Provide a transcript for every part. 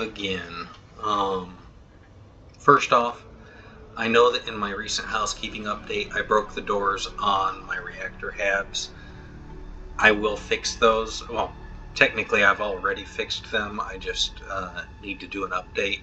again. First off, I know that in my recent housekeeping update I broke the doors on my reactor habs. I will fix those. Well, technically I've already fixed them. I just need to do an update.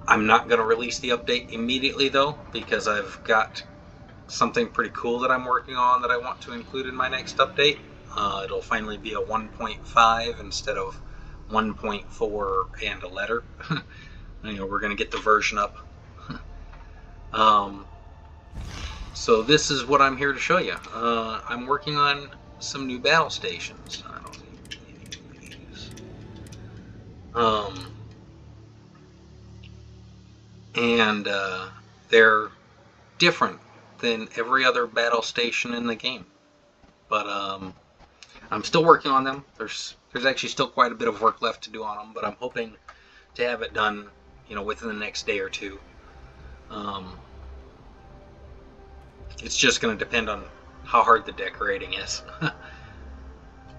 I'm not going to release the update immediately though, because I've got something pretty cool that I'm working on that I want to include in my next update. It'll finally be a 1.5 instead of 1.4 and a letter. You know, we're going to get the version up. So this is what I'm here to show you. I'm working on some new battle stations. I don't need any of these. And they're different than every other battle station in the game. But I'm still working on them. There's actually still quite a bit of work left to do on them, but I'm hoping to have it done, you know, within the next day or two. It's just going to depend on how hard the decorating is.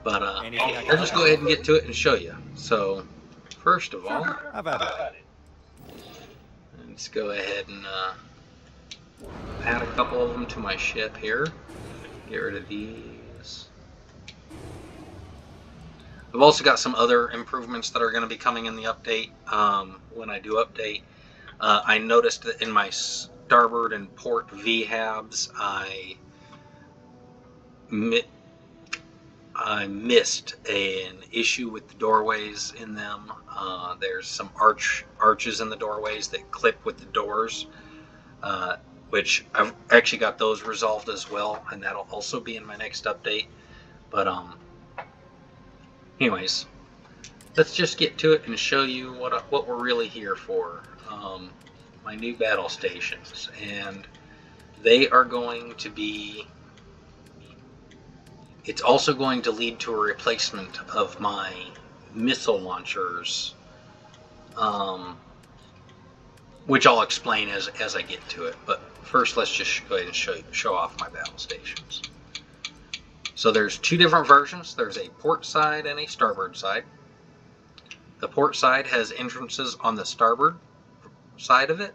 But I'll just go ahead and get to it and show you. So, first of all, let's go ahead and add a couple of them to my ship here. Get rid of these. I've also got some other improvements that are going to be coming in the update. When I do update, I noticed that in my starboard and port VHABs, I missed an issue with the doorways in them. There's some arches in the doorways that clip with the doors, which I've actually got those resolved as well, and that'll also be in my next update. But anyways, let's just get to it and show you what we're really here for. My new battle stations, and they are going to be, it's also going to lead to a replacement of my missile launchers, which I'll explain as I get to it. But first, let's just go ahead and show off my battle stations. So there's two different versions. There's a port side and a starboard side. The port side has entrances on the starboard side of it,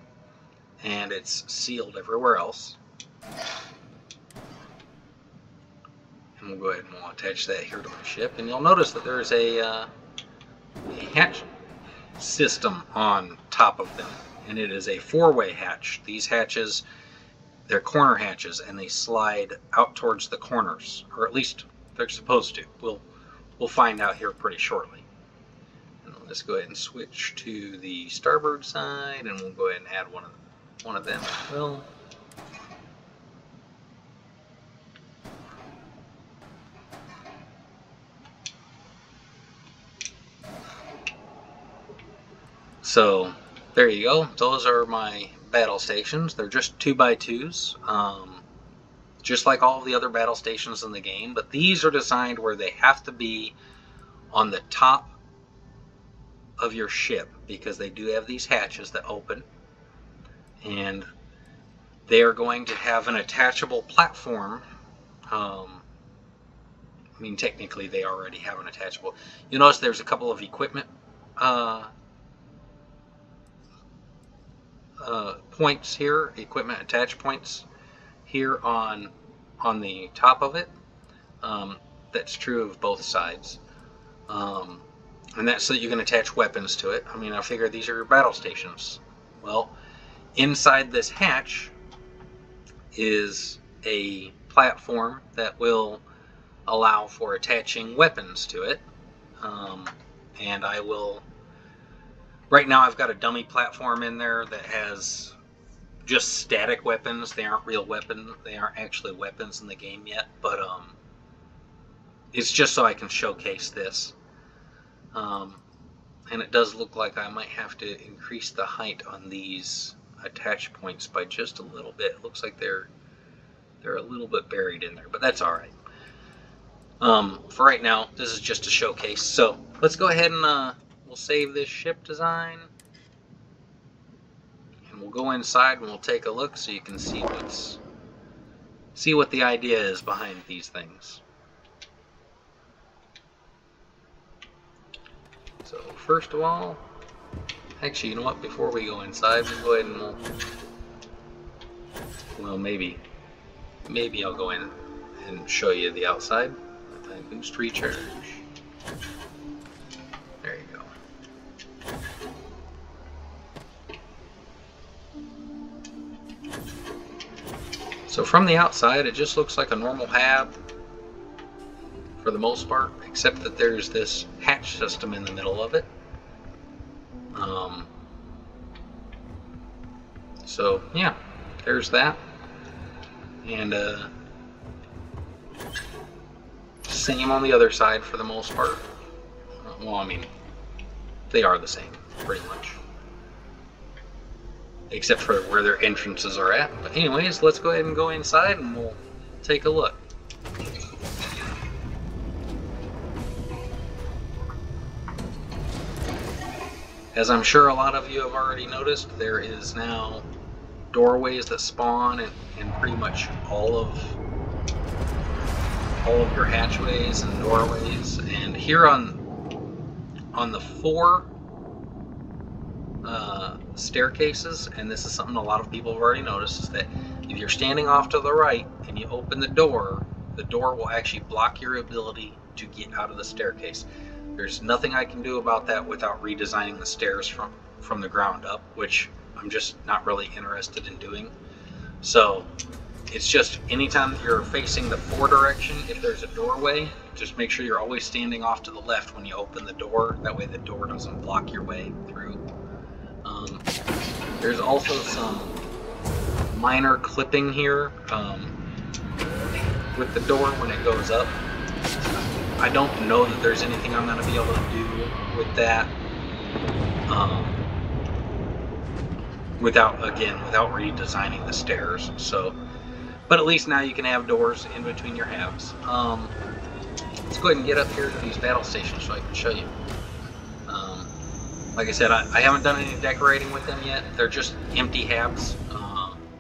and it's sealed everywhere else. And we'll go ahead and we'll attach that here to my ship, and you'll notice that there's a hatch system on top of them, and it is a four-way hatch. These hatches, they're corner hatches, and they slide out towards the corners, or at least they're supposed to. We'll find out here pretty shortly. And let's go ahead and switch to the starboard side, and we'll go ahead and add one of them as well. So there you go. Those are my battle stations. They're just 2x2s, just like all the other battle stations in the game, but these are designed where they have to be on the top of your ship, because they do have these hatches that open, and they are going to have an attachable platform. I mean, technically they already have an attachable. You notice there's a couple of equipment points here, equipment attach points here on the top of it. That's true of both sides, and that's so that you can attach weapons to it. I mean, I figure these are your battle stations. Well, inside this hatch is a platform that will allow for attaching weapons to it, and I will. Right now I've got a dummy platform in there that has just static weapons. They aren't real weapons. They aren't actually weapons in the game yet, but it's just so I can showcase this. And it does look like I might have to increase the height on these attach points by just a little bit. It looks like they're a little bit buried in there, but that's all right. For right now, this is just a showcase. So let's go ahead and we'll save this ship design, and we'll go inside and we'll take a look so you can see what the idea is behind these things. So first of all, actually, you know what? Before we go inside, we'll go ahead and well, maybe I'll go in and show you the outside. Boost recharge. There you go. So from the outside, it just looks like a normal hab for the most part, except that there's this hatch system in the middle of it. So yeah, there's that. And same on the other side for the most part. Well, I mean, they are the same, pretty much. Except for where their entrances are at. But anyways, let's go ahead and go inside and we'll take a look. As I'm sure a lot of you have already noticed, there is now doorways that spawn in pretty much all of your hatchways and doorways. And here on the 4 staircases, and this is something a lot of people have already noticed, is that if you're standing off to the right and you open the door will actually block your ability to get out of the staircase. There's nothing I can do about that without redesigning the stairs from the ground up, which I'm just not really interested in doing. So it's just anytime you're facing the 4 direction, if there's a doorway, just make sure you're always standing off to the left when you open the door. That way the door doesn't block your way through. There's also some minor clipping here with the door when it goes up. I don't know that there's anything I'm going to be able to do with that without redesigning the stairs. So, but at least now you can have doors in between your halves. Let's go ahead and get up here to these battle stations so I can show you. Like I said, I haven't done any decorating with them yet. They're just empty habs,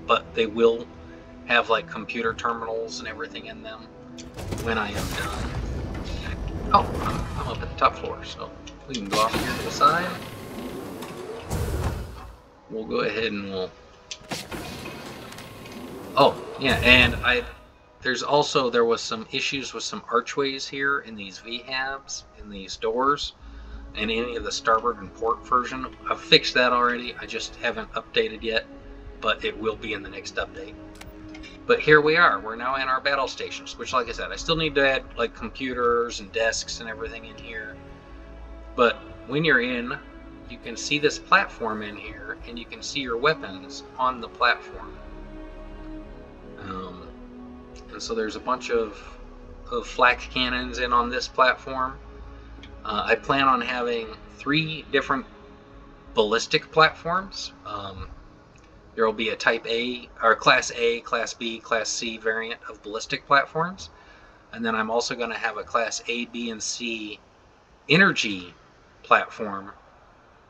but they will have like computer terminals and everything in them when I am done. Oh, I'm up at the top floor, so we can go off here to the side. We'll go ahead and we'll... Oh, yeah, and there was some issues with some archways here in these VHABs, in these doors, and any of the starboard and port version. I've fixed that already, I just haven't updated yet, but it will be in the next update. But here we are, we're now in our battle stations, which, like I said, I still need to add like computers and desks and everything in here. But when you're in, you can see this platform in here, and you can see your weapons on the platform. And so there's a bunch of flak cannons in on this platform. I plan on having 3 different ballistic platforms. There will be a Type A, or Class A, Class B, Class C variant of ballistic platforms. And then I'm also going to have a Class A, B, and C energy platform.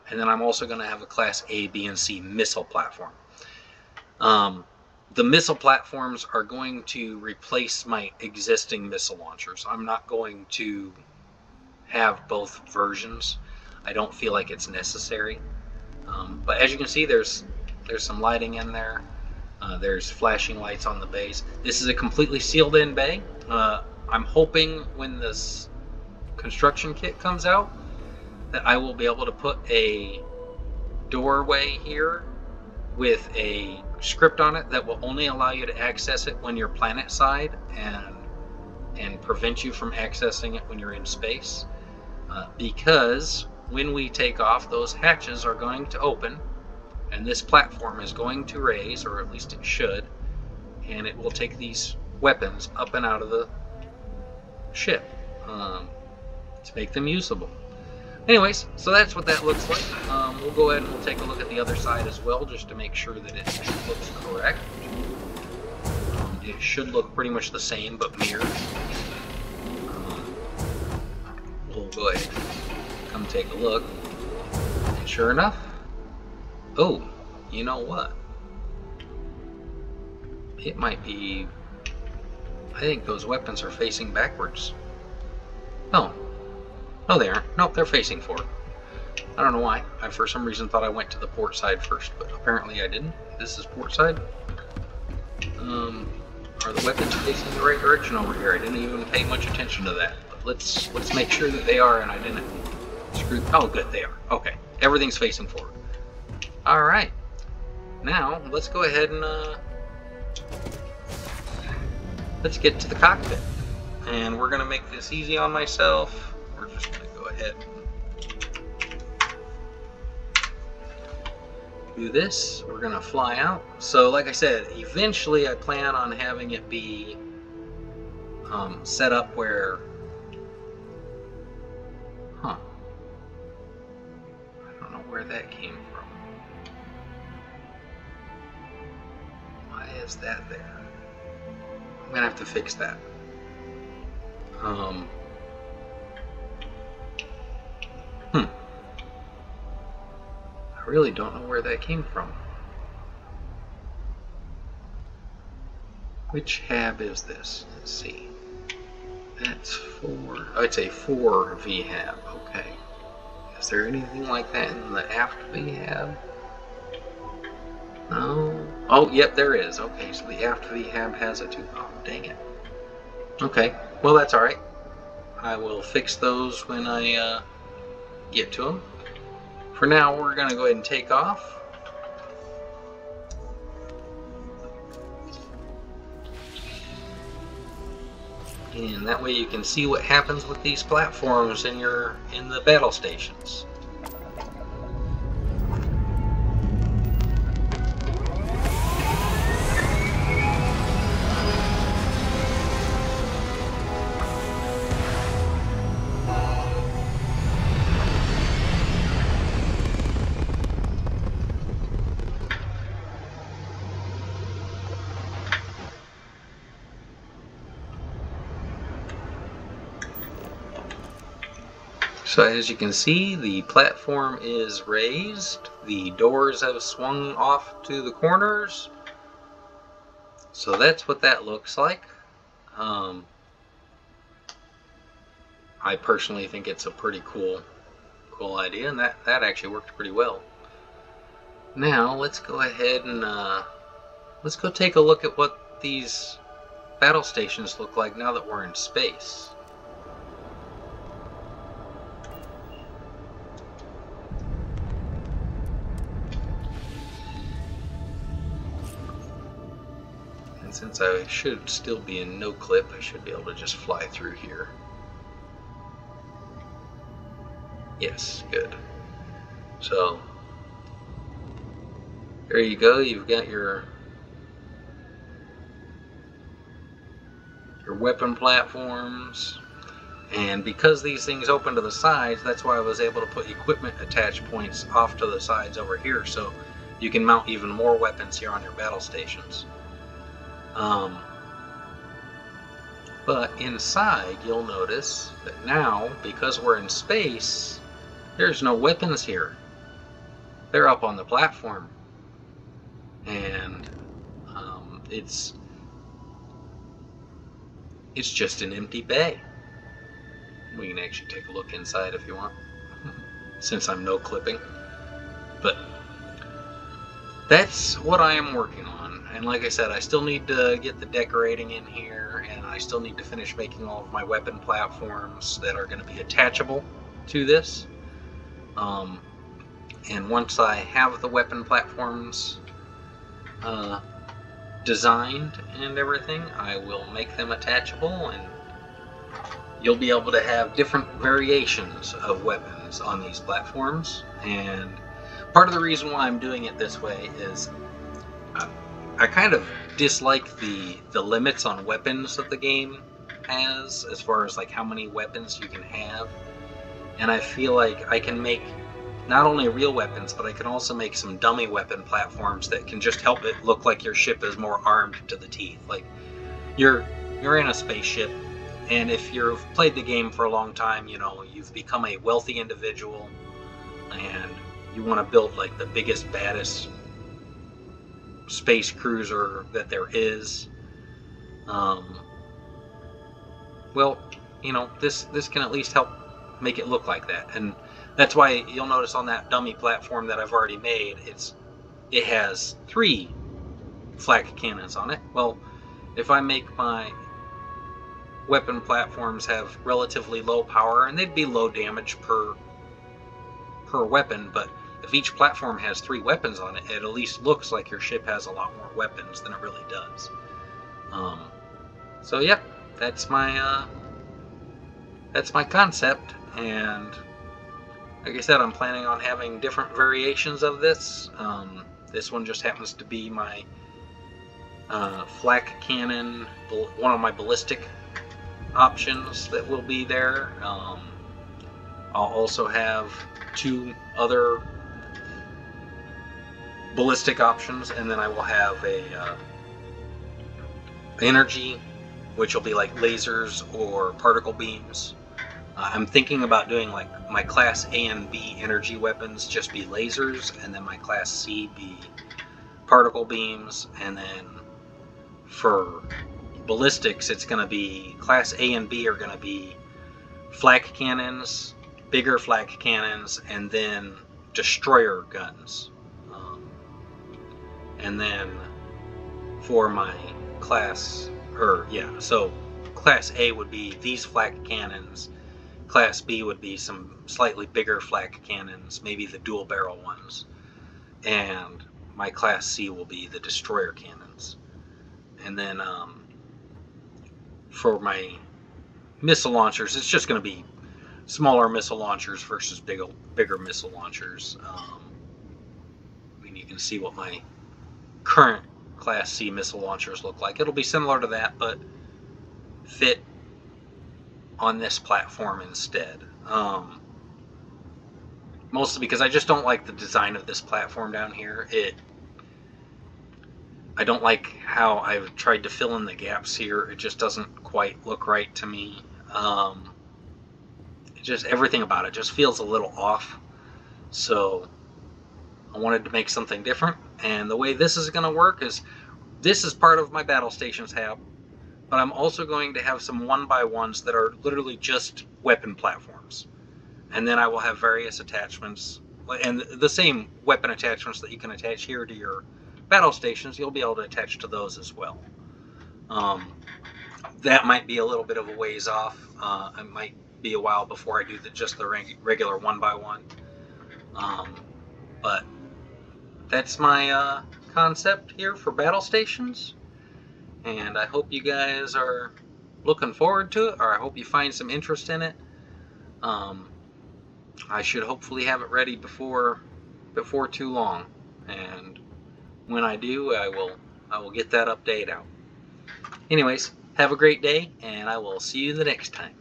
And then I'm also going to have a Class A, B, and C missile platform. The missile platforms are going to replace my existing missile launchers. I'm not going to have both versions. I don't feel like it's necessary. But as you can see, there's some lighting in there. There's flashing lights on the base. This is a completely sealed in bay. I'm hoping when this construction kit comes out that I will be able to put a doorway here with a script on it that will only allow you to access it when you're planet side and prevent you from accessing it when you're in space. Because when we take off, those hatches are going to open and this platform is going to raise, or at least it should, and it will take these weapons up and out of the ship to make them usable. Anyways, so that's what that looks like. We'll go ahead and we'll take a look at the other side as well, just to make sure that it looks correct. It should look pretty much the same, but mirrored. We'll go ahead and come take a look. And sure enough, oh, you know what? It might be... I think those weapons are facing backwards. Oh. No, they aren't. Nope, they're facing forward. I don't know why. I for some reason thought I went to the port side first, but apparently I didn't. This is port side. Are the weapons facing the right direction over here? I didn't even pay much attention to that. But let's make sure that they are, and I didn't screw. Oh, good, they are. Okay, everything's facing forward. All right. Now let's go ahead and let's get to the cockpit, and we're gonna make this easy on myself. We're just gonna go ahead and do this. We're gonna fly out. So like I said, eventually I plan on having it be set up where, I don't know where that came from. Why is that there? I'm gonna have to fix that. I really don't know where that came from. Which hab is this? Let's see. That's 4. Oh, it's a 4 VHAB. Okay. Is there anything like that in the aft VHAB? No. Oh, yep, there is. Okay, so the aft VHAB has it too. Oh, dang it. Okay, well that's alright. I will fix those when I get to them. For now, we're going to go ahead and take off. And that way you can see what happens with these platforms in the battle stations. So as you can see, the platform is raised, the doors have swung off to the corners, so that's what that looks like. I personally think it's a pretty cool idea, and that actually worked pretty well. Now let's go ahead and let's go take a look at what these battle stations look like now that we're in space. Since I should still be in no clip, I should be able to just fly through here. Yes, good. So, there you go. You've got your weapon platforms. And because these things open to the sides, that's why I was able to put equipment attach points off to the sides over here, so you can mount even more weapons here on your battle stations. But inside, you'll notice that now, because we're in space, there's no weapons here. They're up on the platform. And it's just an empty bay. We can actually take a look inside if you want, since I'm no clipping. But that's what I am working on. And like I said, I still need to get the decorating in here, and I still need to finish making all of my weapon platforms that are going to be attachable to this. And once I have the weapon platforms designed and everything, I will make them attachable, and you'll be able to have different variations of weapons on these platforms. And part of the reason why I'm doing it this way is I kind of dislike the limits on weapons that the game has, as far as like how many weapons you can have. And I feel like I can make not only real weapons, but I can also make some dummy weapon platforms that can just help it look like your ship is more armed to the teeth. Like you're in a spaceship, and if you've played the game for a long time, you know, you've become a wealthy individual, and you want to build like the biggest, baddest space cruiser that there is. Well, you know, this can at least help make it look like that. And That's why you'll notice on that dummy platform that I've already made, it has 3 flak cannons on it. Well, if I make my weapon platforms have relatively low power, and they'd be low damage per weapon, but if each platform has 3 weapons on it, it at least looks like your ship has a lot more weapons than it really does. So yep, that's my concept, and like I said, I'm planning on having different variations of this. This one just happens to be my flak cannon, one of my ballistic options that will be there. I'll also have 2 other ballistic options, and then I will have a energy, which will be like lasers or particle beams. I'm thinking about doing like my class A and B energy weapons just be lasers, and then my class C be particle beams, and then for ballistics it's going to be class A and B are going to be flak cannons, bigger flak cannons, and then destroyer guns. And then for my class, so class A would be these flak cannons. Class B would be some slightly bigger flak cannons, maybe the dual barrel ones. And my class C will be the destroyer cannons. And then for my missile launchers, it's just going to be smaller missile launchers versus bigger missile launchers. I mean, you can see what my current Class C missile launchers look like. It'll be similar to that, but fit on this platform instead. Mostly because I just don't like the design of this platform down here. I don't like how I've tried to fill in the gaps here. It just doesn't quite look right to me. Just everything about it just feels a little off. So I wanted to make something different, and the way this is going to work is this is part of my battle stations hab, but I'm also going to have some 1x1s that are literally just weapon platforms, and then I will have various attachments, and the same weapon attachments that you can attach here to your battle stations, you'll be able to attach to those as well. That might be a little bit of a ways off. It might be a while before I do just the regular 1x1. But that's my concept here for battle stations, and I hope you guys are looking forward to it, or I hope you find some interest in it. I should hopefully have it ready before too long, and when I do, I will get that update out. Anyways, have a great day, and I will see you the next time.